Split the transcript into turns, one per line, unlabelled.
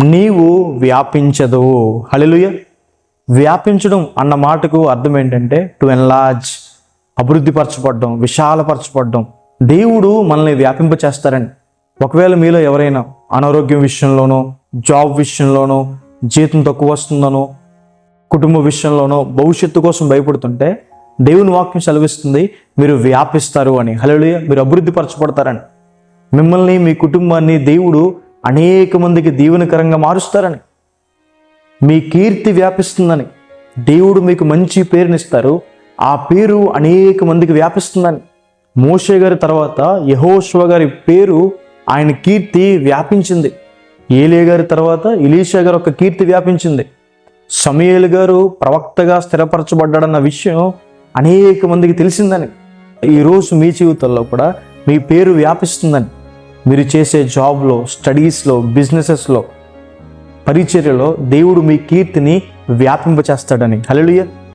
నీవు వ్యాపించదు. హల్లెలూయా. వ్యాపించడం అన్న మాటకు అర్థం ఏంటంటే టు ఎన్లార్జ్, అభివృద్ధి పరచబడడం, విశాలపరచబడడం. దేవుడు మనల్ని వ్యాపింపచేస్తారండి. ఒకవేళ మీలో ఎవరైనా అనారోగ్యం విషయంలోనో, జాబ్ విషయంలోనో, జీతం తక్కువ వస్తుందనో, కుటుంబ విషయంలోనో, భవిష్యత్తు కోసం భయపడుతుంటే దేవుని వాక్యం సెలవిస్తుంది మీరు వ్యాపిస్తారు అని. హల్లెలూయా. మీరు అభివృద్ధి పరచబడతారని, మిమ్మల్ని మీ కుటుంబాన్ని దేవుడు అనేక మందికి దీవెనకరంగా మారుస్తారని, మీ కీర్తి వ్యాపిస్తుందని, దేవుడు మీకు మంచి పేరునిస్తారు, ఆ పేరు అనేక మందికి వ్యాపిస్తుందని. మోషే గారి తర్వాత యెహోషువ గారి పేరు, ఆయన కీర్తి వ్యాపించింది. ఏలియా గారి తర్వాత ఎలీషా గారు ఒక కీర్తి వ్యాపించింది. సమూయేలు గారు ప్రవక్తగా స్థిరపరచబడ్డాడన్న విషయం అనేక మందికి తెలిసిందని. ఈరోజు మీ జీవితంలో కూడా మీ పేరు వ్యాపిస్తుందని, మీరు చేసే జాబ్లో, స్టడీస్లో, బిజినెసెస్లో, పరిచర్యలో దేవుడు మీ కీర్తిని వ్యాపింపచేస్తాడని. హల్లెలూయా.